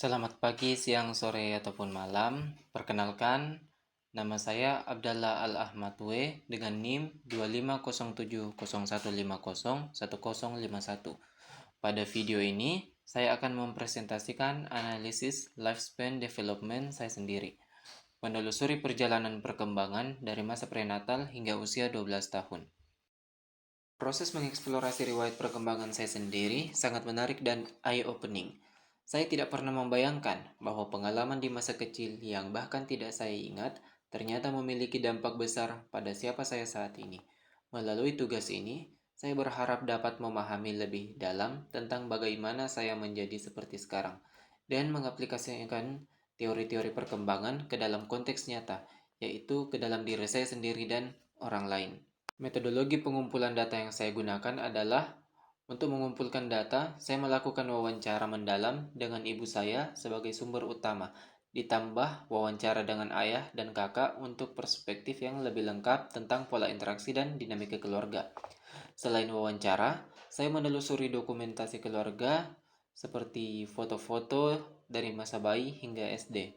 Selamat pagi, siang, sore, ataupun malam. Perkenalkan, nama saya Abdallah Al-Ahmadwe dengan NIM 250701501051. Pada video ini, saya akan mempresentasikan analisis lifespan development saya sendiri, menelusuri perjalanan perkembangan dari masa prenatal hingga usia 12 tahun. Proses mengeksplorasi riwayat perkembangan saya sendiri sangat menarik dan eye-opening. Saya tidak pernah membayangkan bahwa pengalaman di masa kecil yang bahkan tidak saya ingat ternyata memiliki dampak besar pada siapa saya saat ini. Melalui tugas ini, saya berharap dapat memahami lebih dalam tentang bagaimana saya menjadi seperti sekarang dan mengaplikasikan teori-teori perkembangan ke dalam konteks nyata, yaitu ke dalam diri saya sendiri dan orang lain. Metodologi pengumpulan data yang saya gunakan adalah untuk mengumpulkan data, saya melakukan wawancara mendalam dengan ibu saya sebagai sumber utama, ditambah wawancara dengan ayah dan kakak untuk perspektif yang lebih lengkap tentang pola interaksi dan dinamika keluarga. Selain wawancara, saya menelusuri dokumentasi keluarga seperti foto-foto dari masa bayi hingga SD.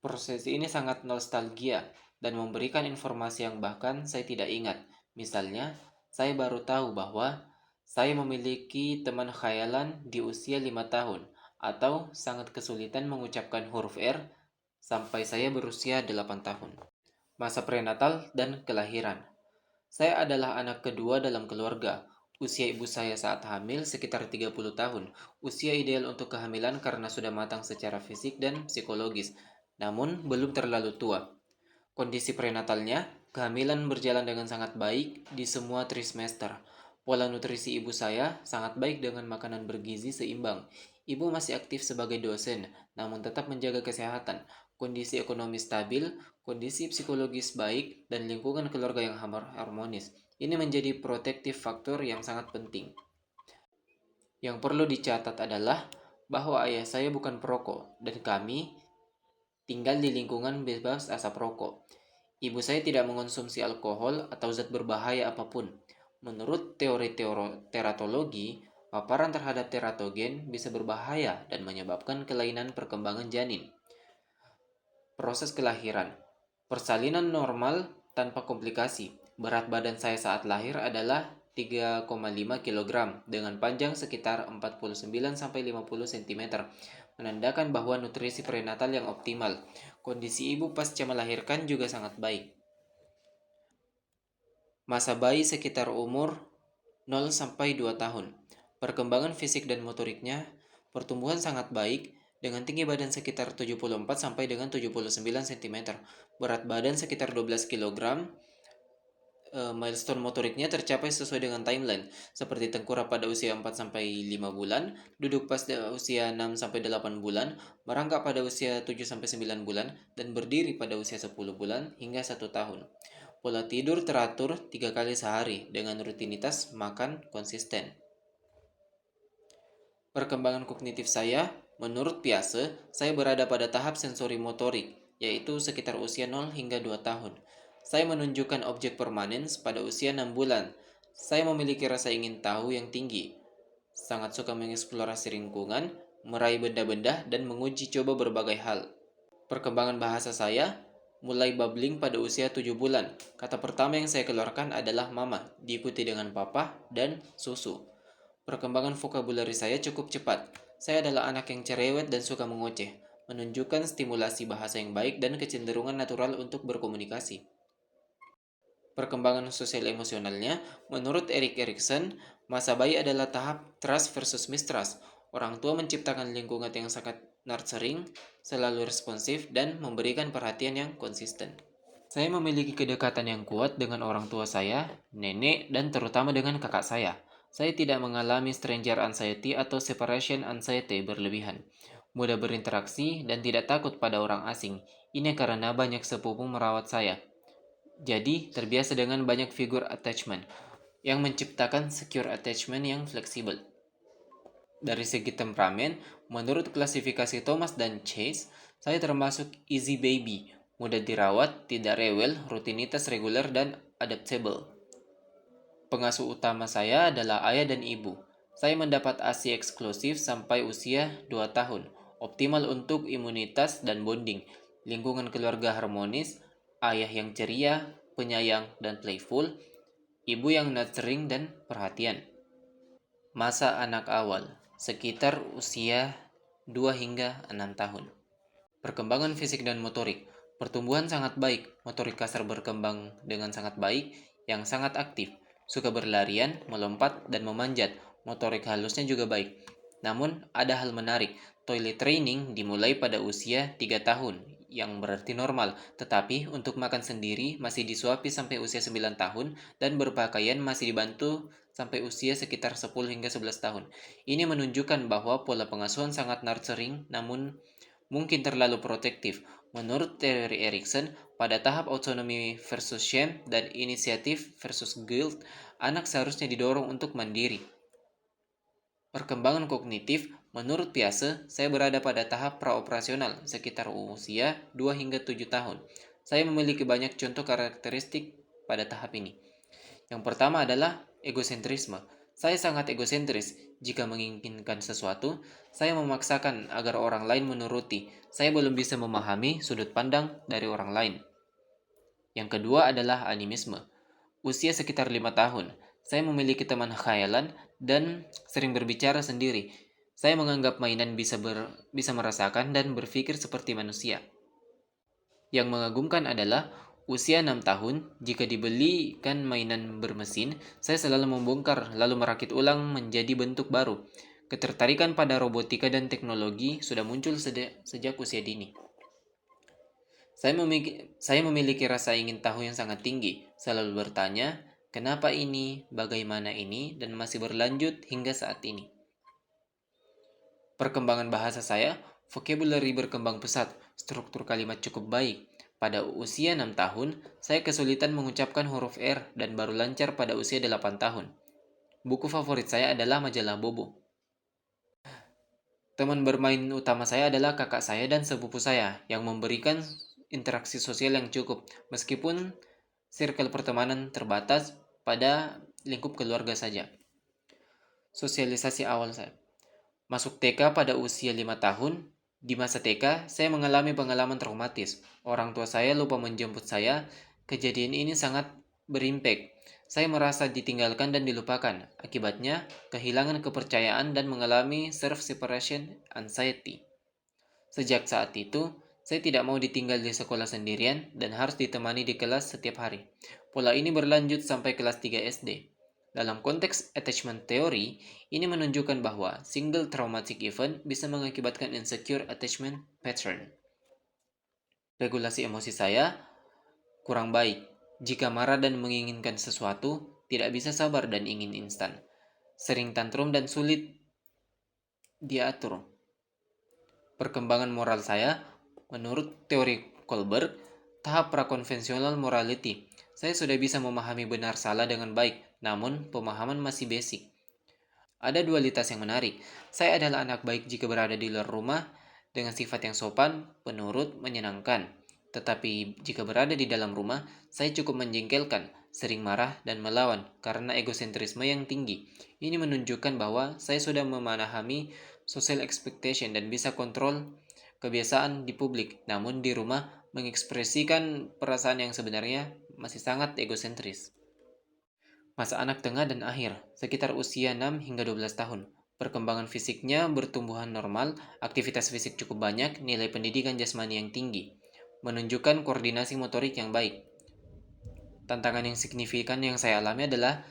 Proses ini sangat nostalgia dan memberikan informasi yang bahkan saya tidak ingat. Misalnya, saya baru tahu bahwa saya memiliki teman khayalan di usia 5 tahun atau sangat kesulitan mengucapkan huruf R sampai saya berusia 8 tahun. Masa prenatal dan kelahiran. Saya adalah anak kedua dalam keluarga. Usia ibu saya saat hamil sekitar 30 tahun. Usia ideal untuk kehamilan karena sudah matang secara fisik dan psikologis, namun belum terlalu tua. Kondisi prenatalnya, kehamilan berjalan dengan sangat baik di semua trimester. Pola nutrisi ibu saya sangat baik dengan makanan bergizi seimbang. Ibu masih aktif sebagai dosen, namun tetap menjaga kesehatan. Kondisi ekonomi stabil, kondisi psikologis baik, dan lingkungan keluarga yang harmonis. Ini menjadi protektif faktor yang sangat penting. Yang perlu dicatat adalah bahwa ayah saya bukan perokok dan kami tinggal di lingkungan bebas asap rokok. Ibu saya tidak mengonsumsi alkohol atau zat berbahaya apapun. Menurut teori teratologi, paparan terhadap teratogen bisa berbahaya dan menyebabkan kelainan perkembangan janin. Proses kelahiran. Persalinan normal tanpa komplikasi. Berat badan saya saat lahir adalah 3,5 kg dengan panjang sekitar 49-50 cm, menandakan bahwa nutrisi prenatal yang optimal. Kondisi ibu pasca melahirkan juga sangat baik. Masa bayi sekitar umur 0-2 tahun. Perkembangan fisik dan motoriknya, pertumbuhan sangat baik dengan tinggi badan sekitar 74 sampai dengan 79 cm, berat badan sekitar 12 kg. Milestone motoriknya tercapai sesuai dengan timeline, seperti tengkurap pada usia 4-5 bulan, duduk pada usia 6-8 bulan, merangkak pada usia 7-9 bulan, dan berdiri pada usia 10 bulan hingga 1 tahun. Pola tidur teratur 3 kali sehari dengan rutinitas makan konsisten. Perkembangan kognitif saya, menurut Piaget, saya berada pada tahap sensori motorik, yaitu sekitar usia 0 hingga 2 tahun. Saya menunjukkan objek permanen pada usia 6 bulan. Saya memiliki rasa ingin tahu yang tinggi. Sangat suka mengeksplorasi lingkungan, meraih benda-benda, dan menguji coba berbagai hal. Perkembangan bahasa saya mulai bubbling pada usia 7 bulan. Kata pertama yang saya keluarkan adalah mama, diikuti dengan papa dan susu. Perkembangan vokabulari saya cukup cepat. Saya adalah anak yang cerewet dan suka mengoceh, menunjukkan stimulasi bahasa yang baik dan kecenderungan natural untuk berkomunikasi. Perkembangan sosial emosionalnya, menurut Erik Erikson, masa bayi adalah tahap trust versus mistrust. Orang tua menciptakan lingkungan yang sangat nurturing, selalu responsif, dan memberikan perhatian yang konsisten. Saya memiliki kedekatan yang kuat dengan orang tua saya, nenek, dan terutama dengan kakak saya. Saya tidak mengalami stranger anxiety atau separation anxiety berlebihan. Mudah berinteraksi dan tidak takut pada orang asing. Ini karena banyak sepupu merawat saya. Jadi, terbiasa dengan banyak figur attachment yang menciptakan secure attachment yang fleksibel. Dari segi temperamen, menurut klasifikasi Thomas dan Chase, saya termasuk easy baby, mudah dirawat, tidak rewel, rutinitas reguler, dan adaptable. Pengasuh utama saya adalah ayah dan ibu. Saya mendapat ASI eksklusif sampai usia 2 tahun. optimal untuk imunitas dan bonding, lingkungan keluarga harmonis, ayah yang ceria, penyayang dan playful, ibu yang nurturing dan perhatian. Masa anak awal, sekitar usia 2 hingga 6 tahun. Perkembangan fisik dan motorik. Pertumbuhan sangat baik, motorik kasar berkembang dengan sangat baik, yang sangat aktif, suka berlarian, melompat, dan memanjat. Motorik halusnya juga baik. Namun, ada hal menarik. Toilet training dimulai pada usia 3 tahun, yang berarti normal. Tetapi, untuk makan sendiri masih disuapi sampai usia 9 tahun, dan berpakaian masih dibantu sampai usia sekitar 10 hingga 11 tahun. Ini menunjukkan bahwa pola pengasuhan sangat nurturing, namun mungkin terlalu protektif. Menurut teori Erikson, pada tahap autonomi versus shame dan inisiatif versus guilt, anak seharusnya didorong untuk mandiri. Perkembangan kognitif, menurut Piaget, saya berada pada tahap praoperasional, sekitar usia 2 hingga 7 tahun. Saya memiliki banyak contoh karakteristik pada tahap ini. Yang pertama adalah egosentrisme. Saya sangat egosentris. Jika menginginkan sesuatu, saya memaksakan agar orang lain menuruti. Saya belum bisa memahami sudut pandang dari orang lain. Yang kedua adalah animisme. Usia sekitar 5 tahun. Saya memiliki teman khayalan dan sering berbicara sendiri. Saya menganggap mainan bisa merasakan dan berpikir seperti manusia. Yang mengagumkan adalah usia 6 tahun, jika dibelikan mainan bermesin, saya selalu membongkar lalu merakit ulang menjadi bentuk baru. Ketertarikan pada robotika dan teknologi sudah muncul sejak usia dini. Saya memiliki rasa ingin tahu yang sangat tinggi, selalu bertanya, kenapa ini, bagaimana ini, dan masih berlanjut hingga saat ini. Perkembangan bahasa saya, vocabulary berkembang pesat, struktur kalimat cukup baik. Pada usia 6 tahun, saya kesulitan mengucapkan huruf R dan baru lancar pada usia 8 tahun. Buku favorit saya adalah majalah Bobo. Teman bermain utama saya adalah kakak saya dan sepupu saya yang memberikan interaksi sosial yang cukup, meskipun circle pertemanan terbatas pada lingkup keluarga saja. Sosialisasi awal saya. Masuk TK pada usia 5 tahun, di masa TK, saya mengalami pengalaman traumatis. Orang tua saya lupa menjemput saya. Kejadian ini sangat berimpak. Saya merasa ditinggalkan dan dilupakan. Akibatnya, kehilangan kepercayaan dan mengalami self-separation anxiety. Sejak saat itu, saya tidak mau ditinggal di sekolah sendirian dan harus ditemani di kelas setiap hari. Pola ini berlanjut sampai kelas 3 SD. Dalam konteks attachment theory, ini menunjukkan bahwa single traumatic event bisa mengakibatkan insecure attachment pattern. Regulasi emosi saya kurang baik. Jika marah dan menginginkan sesuatu, tidak bisa sabar dan ingin instan. Sering tantrum dan sulit diatur. Perkembangan moral saya, menurut teori Kohlberg, tahap prakonvensional morality. Saya sudah bisa memahami benar salah dengan baik, namun pemahaman masih basic. Ada dualitas yang menarik. Saya adalah anak baik jika berada di luar rumah dengan sifat yang sopan, penurut, menyenangkan. Tetapi jika berada di dalam rumah, saya cukup menjengkelkan, sering marah dan melawan karena egosentrisme yang tinggi. Ini menunjukkan bahwa saya sudah memahami social expectation dan bisa kontrol kebiasaan di publik, namun di rumah mengekspresikan perasaan yang sebenarnya masih sangat egosentris. Masa anak tengah dan akhir, sekitar usia 6 hingga 12 tahun. Perkembangan fisiknya bertumbuhan normal, aktivitas fisik cukup banyak, nilai pendidikan jasmani yang tinggi, menunjukkan koordinasi motorik yang baik. Tantangan yang signifikan yang saya alami adalah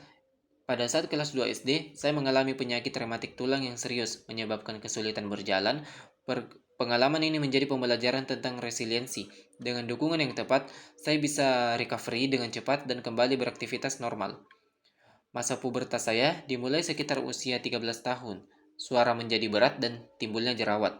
pada saat kelas 2 SD, saya mengalami penyakit rematik tulang yang serius, menyebabkan kesulitan berjalan. Pengalaman ini menjadi pembelajaran tentang resiliensi. Dengan dukungan yang tepat, saya bisa recovery dengan cepat dan kembali beraktivitas normal. Masa pubertas saya dimulai sekitar usia 13 tahun. Suara menjadi berat dan timbulnya jerawat.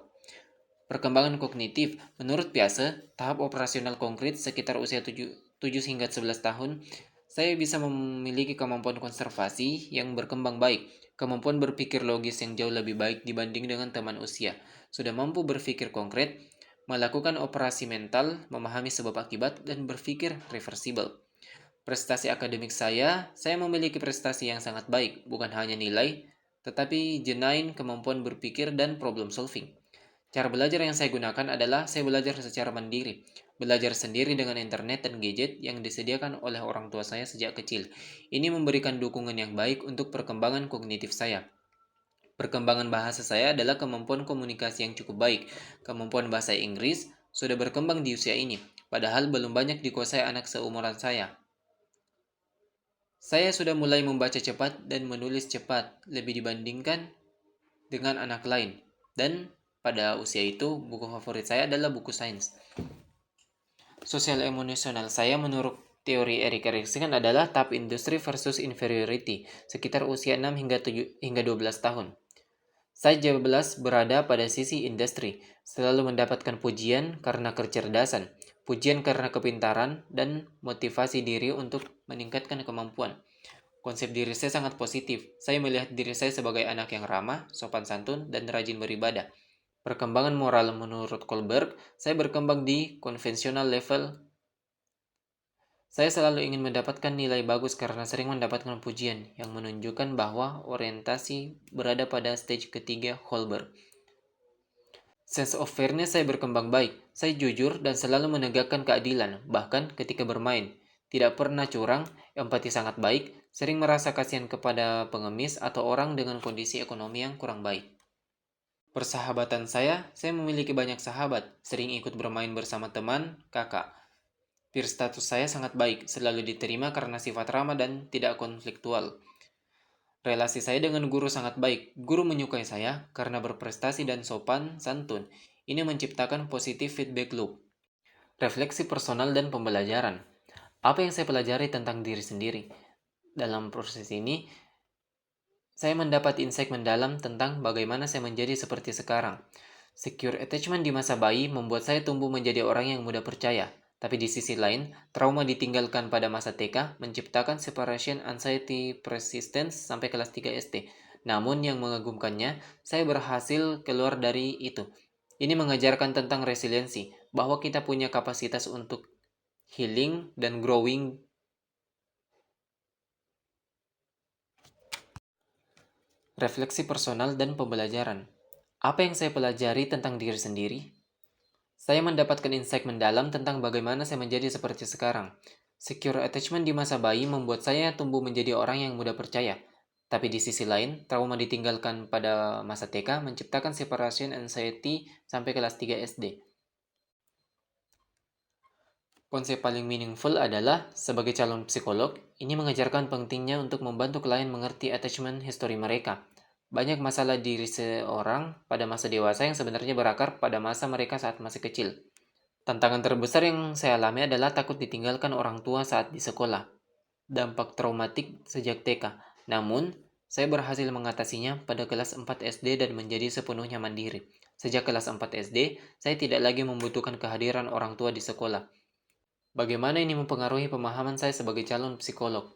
Perkembangan kognitif, menurut Piaget, tahap operasional konkret sekitar usia 7 hingga 11 tahun, saya bisa memiliki kemampuan konservasi yang berkembang baik, kemampuan berpikir logis yang jauh lebih baik dibanding dengan teman usia, sudah mampu berpikir konkret, melakukan operasi mental, memahami sebab akibat, dan berpikir reversible. Prestasi akademik saya memiliki prestasi yang sangat baik, bukan hanya nilai, tetapi genuine kemampuan berpikir dan problem solving. Cara belajar yang saya gunakan adalah saya belajar secara mandiri, belajar sendiri dengan internet dan gadget yang disediakan oleh orang tua saya sejak kecil. Ini memberikan dukungan yang baik untuk perkembangan kognitif saya. Perkembangan bahasa saya adalah kemampuan komunikasi yang cukup baik. Kemampuan bahasa Inggris sudah berkembang di usia ini, padahal belum banyak dikuasai anak seumuran saya. Saya sudah mulai membaca cepat dan menulis cepat, lebih dibandingkan dengan anak lain. Dan pada usia itu, buku favorit saya adalah buku sains. Sosial emosional saya menurut teori Erik Erikson adalah tahap industri versus inferiority, sekitar usia 6 hingga 12 tahun. Saya jelas berada pada sisi industri, selalu mendapatkan pujian karena kecerdasan, pujian karena kepintaran, dan motivasi diri untuk meningkatkan kemampuan. Konsep diri saya sangat positif. Saya melihat diri saya sebagai anak yang ramah, sopan santun, dan rajin beribadah. Perkembangan moral menurut Kohlberg, saya berkembang di konvensional level. Saya selalu ingin mendapatkan nilai bagus karena sering mendapatkan pujian yang menunjukkan bahwa orientasi berada pada stage ketiga Kohlberg. Sense of fairness saya berkembang baik. Saya jujur dan selalu menegakkan keadilan, bahkan ketika bermain. Tidak pernah curang, empati sangat baik, sering merasa kasihan kepada pengemis atau orang dengan kondisi ekonomi yang kurang baik. Persahabatan saya memiliki banyak sahabat, sering ikut bermain bersama teman, kakak. Peer status saya sangat baik, selalu diterima karena sifat ramah dan tidak konfliktual. Relasi saya dengan guru sangat baik. Guru menyukai saya karena berprestasi dan sopan, santun. Ini menciptakan positif feedback loop. Refleksi personal dan pembelajaran. Apa yang saya pelajari tentang diri sendiri? Dalam proses ini, saya mendapat insight mendalam tentang bagaimana saya menjadi seperti sekarang. Secure attachment di masa bayi membuat saya tumbuh menjadi orang yang mudah percaya. Tapi di sisi lain, trauma ditinggalkan pada masa TK menciptakan separation anxiety persistence sampai kelas 3 SD. Namun yang mengagumkannya, saya berhasil keluar dari itu. Ini mengajarkan tentang resiliensi, bahwa kita punya kapasitas untuk healing dan growing. Refleksi personal dan pembelajaran. Apa yang saya pelajari tentang diri sendiri? Saya mendapatkan insight mendalam tentang bagaimana saya menjadi seperti sekarang. Secure attachment di masa bayi membuat saya tumbuh menjadi orang yang mudah percaya. Tapi di sisi lain, trauma ditinggalkan pada masa TK menciptakan separation anxiety sampai kelas 3 SD. Konsep paling meaningful adalah, sebagai calon psikolog, ini mengajarkan pentingnya untuk membantu klien mengerti attachment history mereka. Banyak masalah diri seorang pada masa dewasa yang sebenarnya berakar pada masa mereka saat masih kecil. Tantangan terbesar yang saya alami adalah takut ditinggalkan orang tua saat di sekolah. Dampak traumatik sejak TK. Namun, saya berhasil mengatasinya pada kelas 4 SD dan menjadi sepenuhnya mandiri. Sejak kelas 4 SD, saya tidak lagi membutuhkan kehadiran orang tua di sekolah. Bagaimana ini mempengaruhi pemahaman saya sebagai calon psikolog?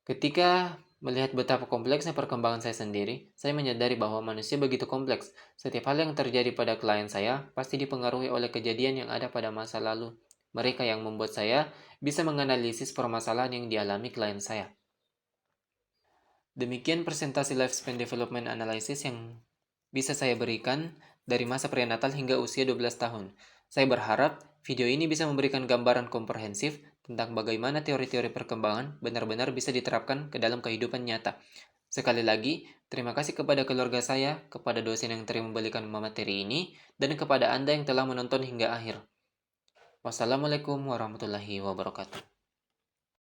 Ketika melihat betapa kompleksnya perkembangan saya sendiri, saya menyadari bahwa manusia begitu kompleks. Setiap hal yang terjadi pada klien saya pasti dipengaruhi oleh kejadian yang ada pada masa lalu mereka, yang membuat saya bisa menganalisis permasalahan yang dialami klien saya. Demikian presentasi Lifespan Development Analysis yang bisa saya berikan dari masa prenatal hingga usia 12 tahun. Saya berharap video ini bisa memberikan gambaran komprehensif tentang bagaimana teori-teori perkembangan benar-benar bisa diterapkan ke dalam kehidupan nyata. Sekali lagi, terima kasih kepada keluarga saya, kepada dosen yang telah memberikan materi ini, dan kepada Anda yang telah menonton hingga akhir. Wassalamualaikum warahmatullahi wabarakatuh.